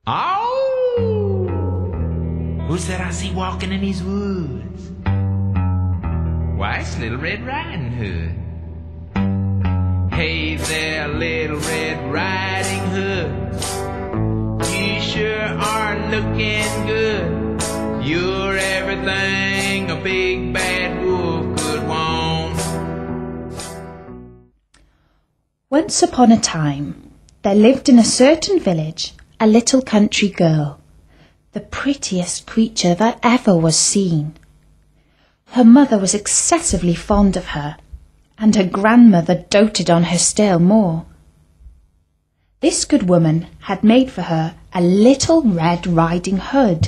Oh! Who's that I see walking in these woods? Why, it's Little Red Riding Hood. Hey there, Little Red Riding Hood. You sure are looking good. You're everything a big bad wolf could want. Once upon a time, there lived in a certain village a little country girl, the prettiest creature that ever was seen. Her mother was excessively fond of her, and her grandmother doted on her still more. This good woman had made for her a little Red Riding Hood,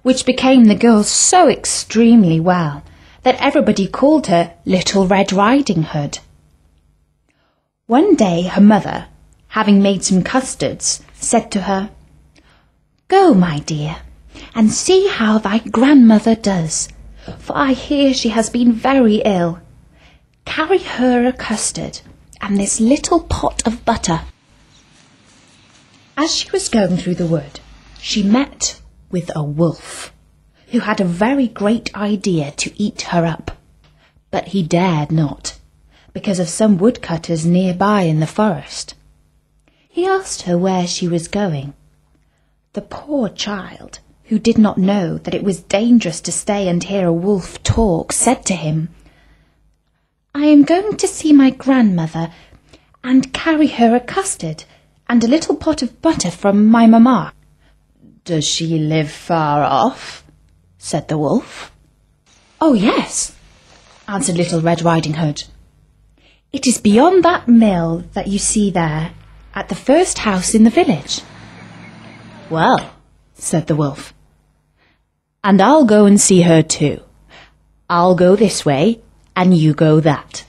which became the girl so extremely well that everybody called her Little Red Riding Hood. One day her mother, having made some custards, said to her, "Go, my dear, and see how thy grandmother does, for I hear she has been very ill. Carry her a custard and this little pot of butter." As she was going through the wood, she met with a wolf, who had a very great idea to eat her up, but he dared not, because of some woodcutters nearby in the forest. He asked her where she was going. The poor child, who did not know that it was dangerous to stay and hear a wolf talk, said to him, "I am going to see my grandmother and carry her a custard and a little pot of butter from my mamma." "Does she live far off?" said the wolf. "Oh, yes," answered Little Red Riding Hood. "It is beyond that mill that you see there, at the first house in the village." "Well," said the wolf, "and I'll go and see her too. I'll go this way, and you go that,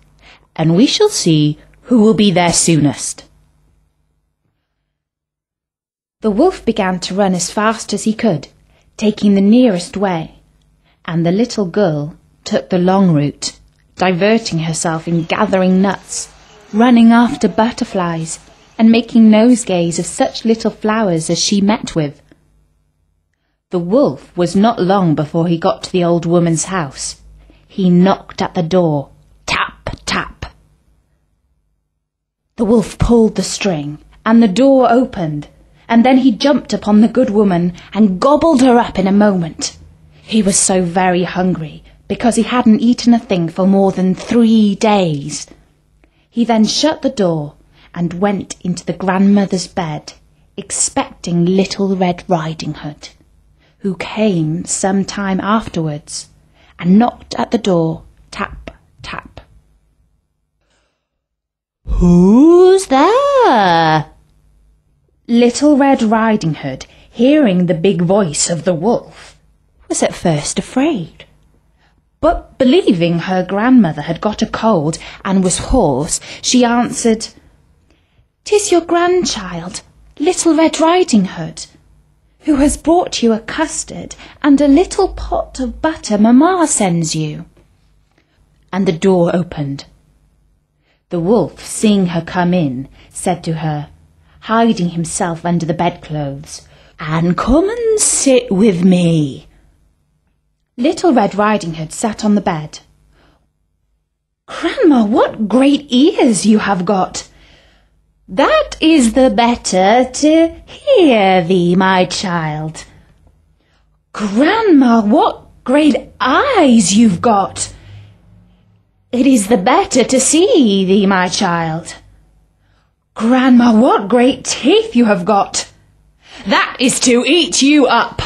and we shall see who will be there soonest." The wolf began to run as fast as he could, taking the nearest way, and the little girl took the long route, diverting herself in gathering nuts, running after butterflies, and making nosegays of such little flowers as she met with. The wolf was not long before he got to the old woman's house. He knocked at the door. Tap, tap. The wolf pulled the string, and the door opened, and then he jumped upon the good woman and gobbled her up in a moment. He was so very hungry, because he hadn't eaten a thing for more than 3 days. He then shut the door and went into the grandmother's bed, expecting Little Red Riding Hood, who came some time afterwards and knocked at the door, tap, tap. "Who's there?" Little Red Riding Hood, hearing the big voice of the wolf, was at first afraid, but believing her grandmother had got a cold and was hoarse, she answered, "'Tis your grandchild, Little Red Riding Hood, who has brought you a custard and a little pot of butter Mamma sends you." And the door opened. The wolf, seeing her come in, said to her, hiding himself under the bedclothes, "And come and sit with me." Little Red Riding Hood sat on the bed. "Grandma, what great ears you have got!" "That is the better to hear thee, my child." "Grandma, what great eyes you've got!" "It is the better to see thee, my child." "Grandma, what great teeth you have got!" "That is to eat you up."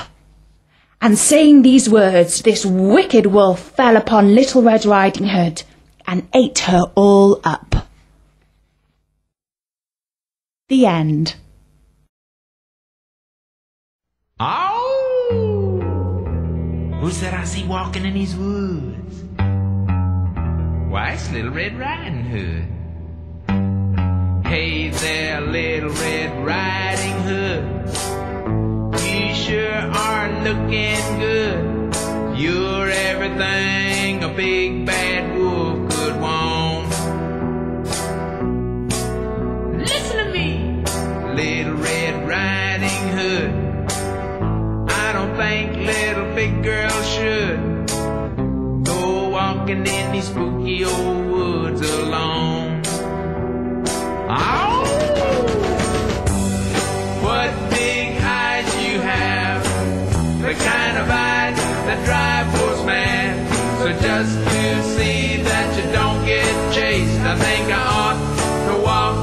And saying these words, this wicked wolf fell upon Little Red Riding Hood and ate her all up. The end. Oh! Who's that I see walking in these woods? Why, it's Little Red Riding Hood. Hey there, Little Red Riding Hood. You sure are looking good. You're everything a big bad wolf could want. Listen to me, Little Red Riding Hood. Hood. I don't think little big girls should go walking in these spooky old woods alone. Oh! What big eyes you have, the kind of eyes that drive folks mad. So just to see that you don't get chased, I think I ought to walk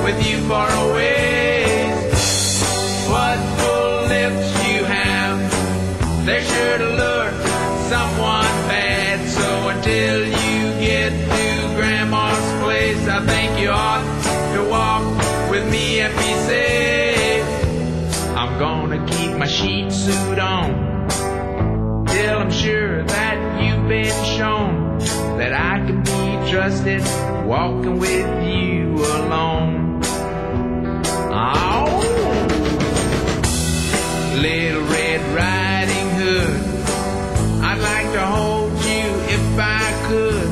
with you for a ways. What full lips you have, they're sure to lure someone bad. So until you get to Grandma's place, I think you ought to walk with me and be safe. I'm gonna keep my sheep suit on till I'm sure that you've been shown that I can be trusted walking with you alone. Oh, Little Red Riding Hood, I'd like to hold you if I could,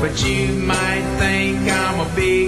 but you might think I'm a big